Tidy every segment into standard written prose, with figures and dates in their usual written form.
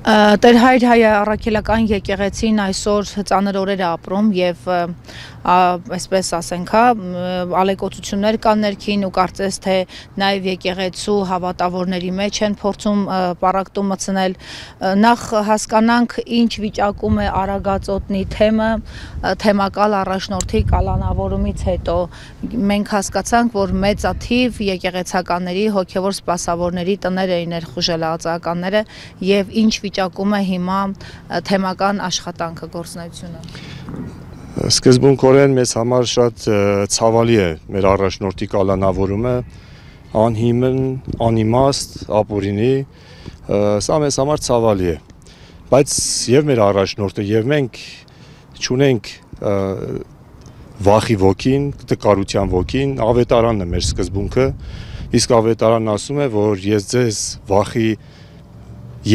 Տեր հայր հայ առաքելական եկեղեցին այսօր ծանր օրեր է ապրում եւ այսպես ասենք, ալեկոծություններ կան ներքին ու կարծես թե նաեւ եկեղեցու հավատավորների մեջ են փորձում պարակտում մտցնել նախ հասկանանք ինչ վիճակում է Արագածոտնի թեմը թեմակալ առաջնորդի կալանավորումից հետո մենք հասկացանք որ մեծաթիվ եկեղեցականների հոգեվոր սպասավորների տներ էին ներխուժել ածականները եւ ինչ վիճակում է հիմա թեմական աշխատանքը գործունեությունը Սկզբունքորեն մեզ համար շատ ցավալի է մեր առաջնորդի կալանավորումը, անհիմն, անիմաստ, ապօրինի, սա մեզ համար ցավալի է, բայց եւ մեր առաջնորդը եւ մենք չունենք վախի ոգին, տկարության ոգին, ավետարանն է մեր սկզբունքը, իսկ ավետարանն ասում է, որ ես ձեզ վախի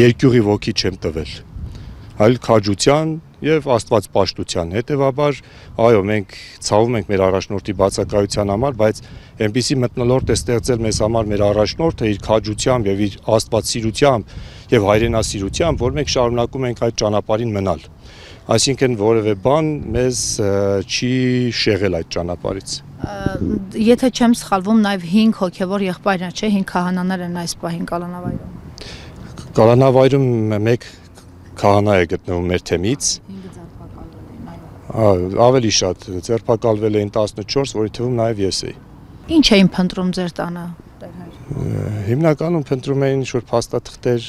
երկյուղի ոգի չեմ տվել, այլ քաջության եւ աստվածպաշտության, հետեւաբար, այո, մենք ցավում ենք մեր առաջնորդի բացակայության համար, բայց այնպիսի մթնոլորտ է ստեղծել մեզ համար մեր առաջնորդը իր քաջությամբ եւ իր աստվածսիրությամբ եւ հայրենասիրությամբ, որ մենք շարունակում ենք այդ ճանապարհին մնալ։ Այսինքն որևէ բան մեզ չի շեղել այդ ճանապարհից։ Եթե չեմ սխալվում, նաեւ 5 հոգեվոր եղբայրներ, չէ, 5 քահանաներ են այս պահին կալանավայրում։ Կալանավայրում մեկ քահանա է գտնվում մեր թեմից։ Ավելի շատ ձերբակալվել էին 14, որի թվում նաև ես էի։ Ինչ էին փնտրում ձեր տանը, Տեր հայր։ Հիմնականում փնտրում էին ինչ-որ փաստաթղթեր,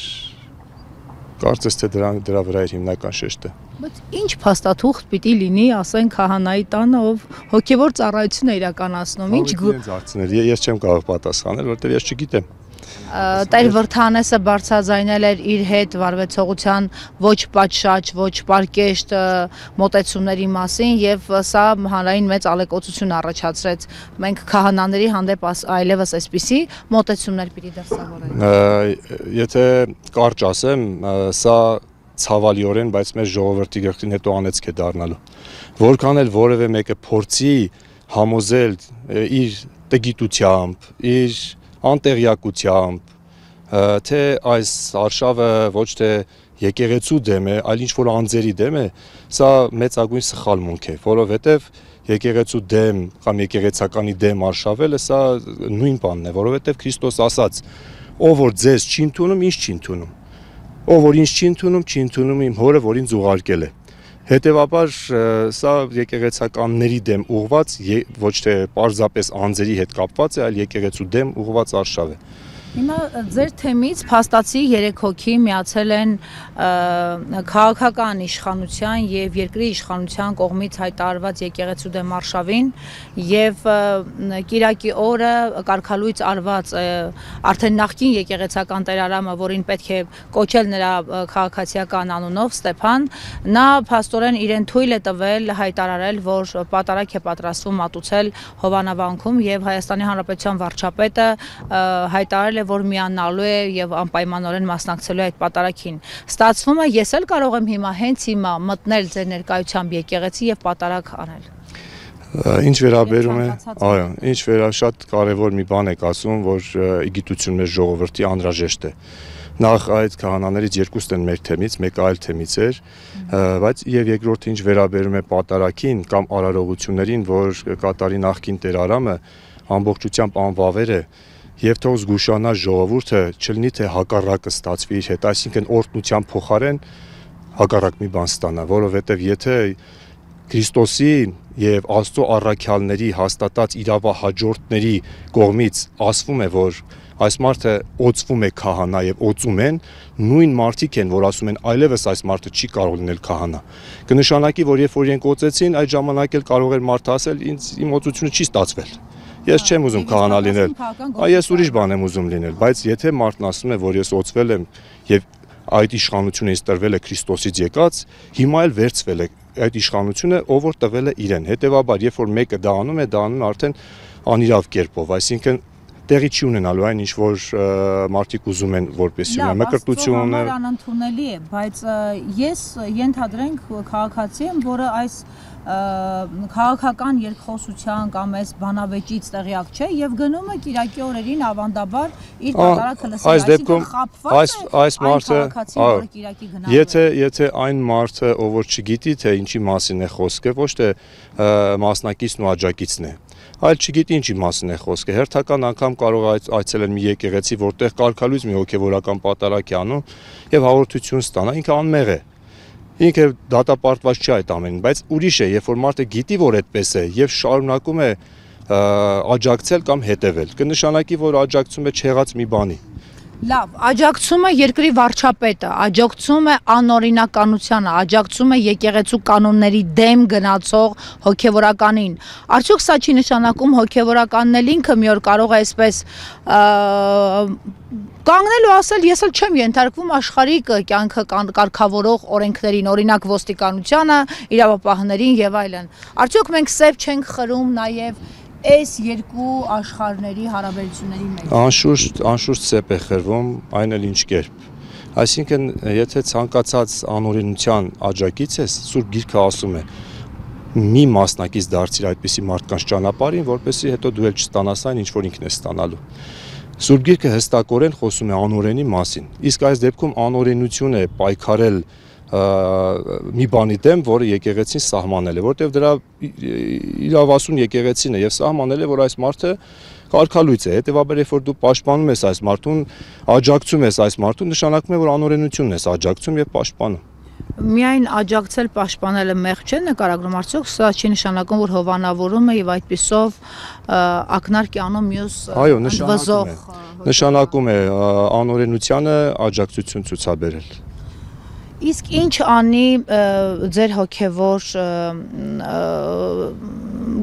կարծես թե դրա վրա էր հիմնական շեշտը։ Բայց ինչ փաստաթուղթ պիտի լինի, ասենք քահանայի տանը, ով հոգևոր ծառայություն է իրականացնում, ինչ ես չեմ կարող պատասխանել, որովհետև ես չգիտեմ։ Տեր Վրդանեսը բարձրաձայնել էր իր հետ վարվեցողության ոչ պատշաճ, ոչ պարկեշտ մոտեցումների մասին եւ սա հանրային մեծ ալեկոծություն առաջացրեց։ Մենք քահանաների հանդեպ այլևս այսպիսի մոտեցումներ պիտի դրսևորենք։ Եթե կարճ ասեմ, սա ցավալիորեն, բայց մեր ժողովրդի գլխին հետո անեծք է դառնալու։ Որքան էլ որևէ մեկը փորձի համոզել իր տգիտությամբ, իր անտեղյակությամբ, թե այս արշավը ոչ թե եկեղեցու դեմ է, այլ ինչ-որ անձերի դեմ է, սա մեծագույն սխալմունք է, որովհետև եկեղեցու դեմ կամ եկեղեցականի դեմ արշավելը սա նույն բանն է, որովհետև Քրիստոս ասաց, ով որ ձեզ չի ընդունում, ինձ չի ընդունում, ով որ ինձ չի ընդունում իմ հորը, որ ինձ ուղարկել է։ Հետևաբար սա եկեղեցականների դեմ ուղված, ոչ թե պարզապես անձերի հետ կապված է, այլ եկեղեցու դեմ ուղված արշավ է։ Հիմա ձեր թեմից փաստացի 3 հոգի միացել են քաղաքական իշխանության եւ երկրի իշխանության կողմից հայտարարված եկեղեցու դեմ արշավին եւ Կիրակի օրը կարգալույց արված արդեն նախկին եկեղեցական տերարամը, որին պետք է կոչել նրա քաղաքացիական անունով Ստեփան, նա փաստորեն իրեն թույլ է տվել հայտարարել, որ պատարագ է պատրաստվում մատուցել Հովանավանքում եւ Հայաստանի Հանրապետության վարչապետը հայտարարել որ միանալու է եւ անպայմանորեն մասնակցելու է այդ պատարագին։ Ստացվում է ես էլ կարող եմ հենց հիմա մտնել ձեր ներկայությամբ եկեղեցի եւ պատարագ անել։ Ինչ վերաբերում է, այո, շատ կարևոր մի բան եք ասում, որ գիտություն մեր ժողովրդի անհրաժեշտ է։ Նախ այդ քահանաներից երկուսն են մեր թեմից, մեկը այլ թեմից էր, բայց եւ երկրորդը ինչ վերաբերում է պատարագին կամ արարողություններին, որ կատարի նախկին տերարամը ամբողջությամբ անվավեր է Եվ թող զգուշանա ժողովուրդը չլինի թե հակառակը ստացվի իր հետ, այսինքն օրհնության փոխարեն հակառակ մի բան ստանա, որովհետև եթե Քրիստոսի եւ Աստծո առաքյալների հաստատած իրավահաջորդների կողմից ասվում է, որ այս մարդը օծվում է քահանա եւ օծում են, նույն մարդիկ են, որ ասում են այլևս այս մարդը չի կարող լինել քահանա։ Կնշանակի, որ երբ որ իրենք օծեցին, այդ ժամանակ էլ կարող էր մարդը ասել, իմ օծությունը չի ստացվել։ Ես չեմ ուզում քահանա լինել, ես ուրիշ բան եմ ուզում լինել, բայց եթե մարդն ասում է, որ ես օծվել եմ եւ այդ իշխանությունը ինձ տրվել է Քրիստոսից եկած, հիմա էլ վերցվել է այդ իշխանությունը, ով որ տվել է իրեն։ Հետևաբար, երբ որ մեկը դա անում է արդեն անիրավ կերպով, այսինքն տեղի չի ունենալու այն ինչ որ մարդիկ ուզում են որպեսզի ունենա մկրտությունը անընդունելի է, բայց ես ենթադրենք քաղաքացի եմ, որը այս քաղաքական երկխոսության կամ այս բանավեճից տեղյակ չէ եւ գնում է Կիրակի օրերին ավանդաբար իր պատարակը լսել, այս դեպքում այս մարդը եթե այն մարդը ով որ չգիտի թե ինչի մասին է խոսքը, ոչ թե մասնակիցն ու աջակիցն է, այլ չգիտի ինչի մասին է խոսքը, հերթական անգամ կարող է այցելել մի եկեղեցի, որտեղ կարգալույց մի հոգևորական պատարակ է անում եւ հաղորդություն ստանա, ինքը անմեղ է։ Ինքը դատապարտված չի այդ ամենին, բայց ուրիշ է, երբ որ մարդը գիտի, որ այդպես է եւ շարունակում է աջակցել կամ հետևել, կնշանակի, որ աջակցում է չեղած մի բանի։ Լավ, աջակցում է երկրի վարչապետը, աջակցում է անօրինականությանը, աջակցում է եկեղեցու կանոնների դեմ գնացող հոգևորականին։ Արդյոք սա չի նշանակում հոգևորականն էլ ինքը մի օր կարող է այսպես կանգնել ու ասել, ես էլ չեմ ենթարկվում աշխարհիկ կյանքը կարգավորող օրենքներին, օրինակ ոստիկանությանը, իրավապահներին եւ այլն։ Արդյոք մենք սև չենք խրում նաեւ այս երկու աշխարհների հարաբերությունների մեջ։ Անշուշտ սեպ է խրվում, այն էլ ինչ կերպ։ Այսինքն, եթե ցանկացած անօրենության աջակից ես, Սուրբ Գիրքը ասում է, մի մասնակից դարձիր այդպիսի մարդկանց ճանապարհին, որպեսզի հետո դու էլ չստանաս այն, ինչ որ ինքն է ստանալու։ Սուրբ Գիրքը հստակորեն խոսում է անօրենի մասին։ Իսկ այս դեպքում անօրենություն է պայքարել մի բանի դեմ, որը եկեղեցին սահմանել է, որտեղ դրա իրավասուն եկեղեցին է եւ սահմանել է, որ այս մարդը կարգալույց է, հետեւաբար երբ որ դու պաշտպանում ես այս մարդուն, աջակցում ես այս մարդուն, նշանակում է, որ անօրենությունն ես աջակցում եւ պաշտպանում։ Միայն աջակցել պաշտպանելը մեղ չէ նկարագրում, արդյոք սա չի նշանակում, որ հովանավորում է եւ այդպիսով ակնարկի անում մյուս ընդվզող նշանակում է անօրենությանը աջակցություն ցուցաբերել։ Իսկ ինչ անի ձեր հոգևոր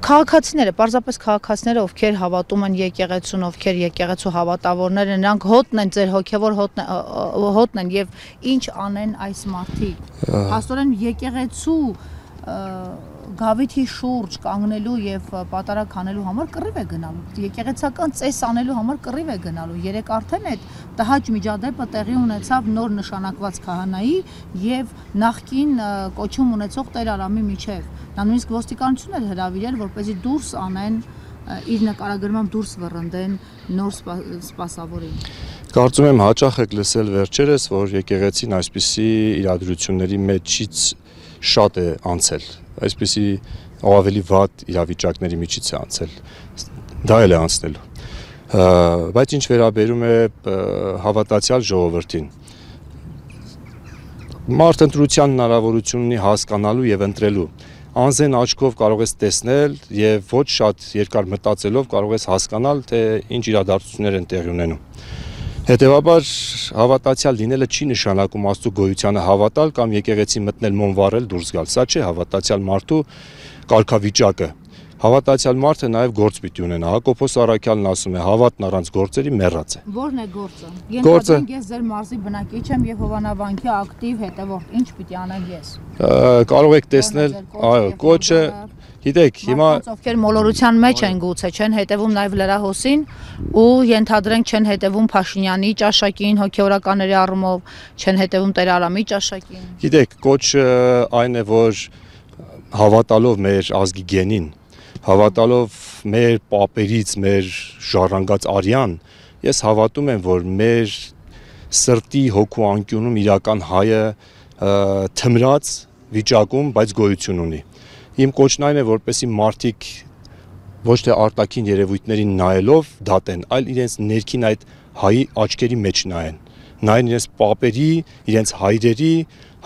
քաղաքացիները, պարզապես քաղաքացիները, ովքեր հավատում են եկեղեցուն, ովքեր եկեղեցու հավատավորներ են, նրանք հոտն են, ձեր հոգևոր հոտն են եւ ինչ անեն այս մարդիկ։ Փաստորեն եկեղեցու գավիթի շուրջ կանգնելու եւ պատարակ անելու համար կռիվ է գնալու, եկեղեցական ծես անելու համար կռիվ է գնալու։ Երեք արդեն այդ տհաճ միջադեպը տեղի ունեցավ նոր նշանակված քահանայի եւ նախկին կոչում ունեցող Տեր Արամի միջեւ։ Նա նույնիսկ ոստիկանությունն էր հրավիրել, որպեսզի դուրս անեն իր նկարագրմամբ դուրս վռնդեն նոր սպասավորին։ Կարծում եմ հաճախ եք լսել վերջերս, որ եկեղեցին այսպիսի իրադրությունների մեջից շատ է անցել, այսպիսի ավելի վատ իրավիճակների միջից է անցել, դա էլ է անցնելու, բայց ինչ վերաբերում է հավատացյալ ժողովրդին, մարդ ընտրության հնարավորություն ունի հասկանալու եւ ընտրելու, անզեն աչքով կարող ես տեսնել եւ ոչ շատ երկար մտածելով կարող ես հասկանալ, թե ինչ իրադարձություններ են տեղի ունենում։ Հետևաբար հավատացյալ լինելը չի նշանակում Աստծո գոյությանը հավատալ կամ եկեղեցի մտնել մոմ վառել դուրս գալ։ Սա չէ հավատացյալ մարդու կարգավիճակը։ Հավատացյալ մարդը նաև գործ պիտի ունենա։ Հակոբոս Առաքյալն ասում է. հավատն առանց գործերի մեռած է։ Ո՞րն է գործը։ Ենթադրենք ես ձեր մարզի բնակիչ եմ եւ հովանավանքի ակտիվ հետևորդ, ինչ պիտի անեմ ես։ Կարող եք տեսնել, այո, կոչը Գիտեք, հիմա ովքեր մոլորության մեջ են գուցե չեն հետևում նաև լրահոսին ու ենթադրենք չեն հետևում Փաշինյանի ճաշակին, հոգեորականների առումով չեն հետևում Տեր Արամի ճաշակին։ Գիտեք, կոչը այն է, որ հավատալով մեր ազգի գենին, հավատալով մեր պապերից, մեր ժառանգած արյան, ես հավատում եմ, որ մեր սրտի հոգու անկյունում իրական հայը թմրած վիճակում, բայց գոյություն ունի։ Իմ կոչն այն է, որպեսզի մարդիկ ոչ թե արտաքին երևույթներին նայելով դատեն, այլ իրենց ներքին այդ հայի աչքերի մեջ նայեն։ Նայեն իրենց պապերի, իրենց հայրերի,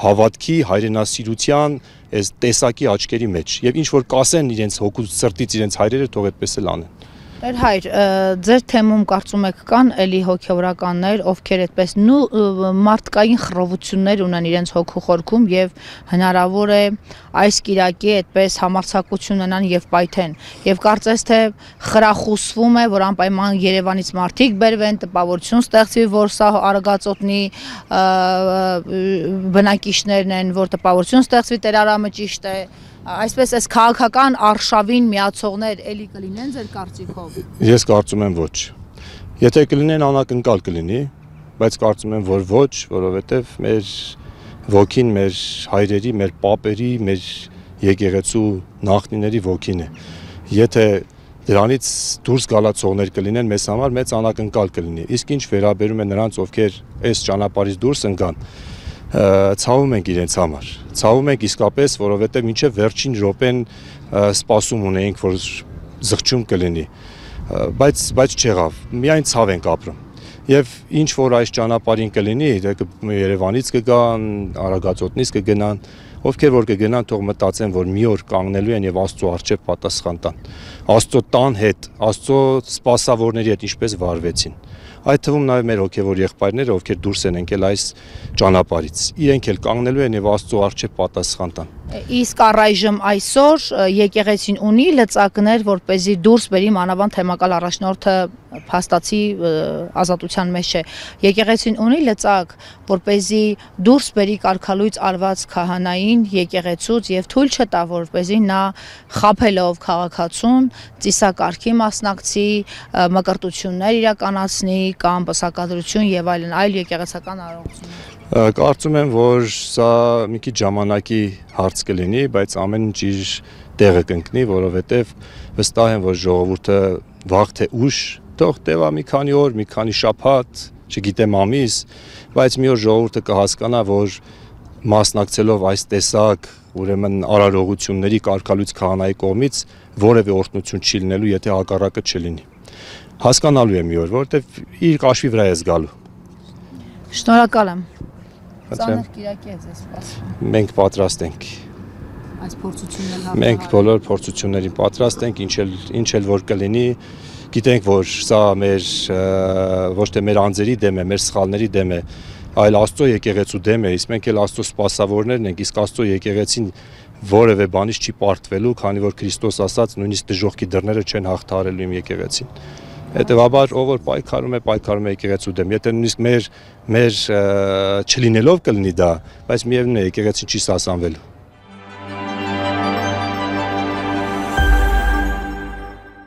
հավատքի, հայրենասիրության, այս տեսակի աչքերի մեջ։ Եվ ինչ որ կասեն իրենց հոգու սրտից իրենց հայրերը, թող այդպես էլ անեն։ Տեր հայր, ձեր թեմում կարծում եք կան էլի հոգևորականներ, ովքեր այդպես մարդկային խռովություններ ունեն իրենց հոգու խորքում եւ հնարավոր է այս կիրակի այդպես համարձակություն ունենան եւ պայթեն։ Եվ կարծես թե խրախուսվում է, որ անպայման Երևանից մարդիկ բերվեն, տպավորություն ստեղծվի, որ սա Արագածոտնի բնակիչներն են, որ տպավորություն ստեղծվի Տեր Արամը ճիշտ է։ Այսպես այս քաղաքական արշավին միացողներ էլի կլինեն ձեր կարծիքով։ Ես կարծում եմ ոչ։ Եթե կլինեն անակնկալ կլինի, բայց կարծում եմ, որ ոչ, որովհետև մեր ոգին, մեր հայրերի, մեր պապերի, մեր եկեղեցու նախնիների ոգին է։ Եթե դրանից դուրս գալացողներ կլինեն, մեզ համար մեծ անակնկալ կլինի։ Իսկ ինչ վերաբերում է նրանց, ովքեր այս ճանապարհից դուրս ընկան, ցավում ենք իրենց համար։ Ցավում ենք իսկապես, որովհետև մինչև վերջին րոպեն սպասում ունեինք, որ զղջում կլինի, բայց չեղավ։ Միայն ցավ ենք ապրում։ Եվ ինչ որ այս ճանապարհին կլինի, Երևանից կգան, Արագածոտնից կգնան, ովքեր որ կգնան, թող մտածեն, որ մի օր կանգնելու են եւ Աստծո առջև պատասխան տան։ Աստծո տան հետ, Աստծո սպասավորների հետ ինչպես վարվեցին։ Այդ թվում նաև մեր հոգևոր եղբայրները, ովքեր դուրս են եկել այս ճանապարհից, իրենք էլ կանգնելու են եւ Աստծո առջև պատասխան տան։ Իսկ առայժմ այսօր եկեղեցին ունի լծակներ, որպեսզի դուրս բերի, մանավանդ թեմակալ առաջնորդը փաստացի ազատության մեջ է։ Եկեղեցին ունի լծակ, որպեսզի դուրս բերի կարգալույծ արված քահանային եկեղեցուց եւ թույլ չտա, որպեսզի նա խաբելով քաղաքացուն, ծիսակարգի մասնակցի, մկրտություններ իրականացնի կամ պսակադրություն եւ այլ եկեղեցական արարողություններ։ Կարծում եմ, որ սա մի քիչ ժամանակի հարց կլինի, բայց ամեն ինչ իր տեղը կընկնի, որովհետև վստահ եմ, որ ժողովուրդը վաղ թե ուշ թող տևա մի քանի օր, մի քանի շաբաթ, չգիտեմ ամիս, բայց մի օր ժողովուրդը կհասկանա, որ մասնակցելով այս տեսակ ուրեմն արարողությունների կարգալույծ քահանայի կողմից որևէ օրհնություն չի լինելու, եթե հակառակը չլինի։ Հասկանալու եմ մի օր, որովհետև իր կաշվի վրա է զգալու։ Շնորհակալ եմ։ Ծանր կիրակի է ձեզ սպասում։ Մենք պատրաստ ենք։ Այս փորձությունն էլ Մենք բոլոր փորձություններին պատրաստ ենք, ինչ էլ որ կլինի, գիտենք, որ սա մեր ոչ թե մեր անձերի դեմ է, մեր սխալների դեմ է, այլ Աստծո եկեղեցու դեմ է, իսկ մենք էլ Աստծո սպասավորներն ենք, իսկ Աստծո եկեղեցին որևէ բանից չի պարտվելու, քանի որ Քրիստոս ասաց, նույնիսկ դժոխքի դռները չեն հաղթահարելու իմ եկեղեցին։ Հետևաբար ով որ պայքարում է եկեղեցու դեմ։ Եթե նույնիսկ մեր չլինելով կլինի դա, բայց միևնույն է եկեղեցին չի սասանվելու։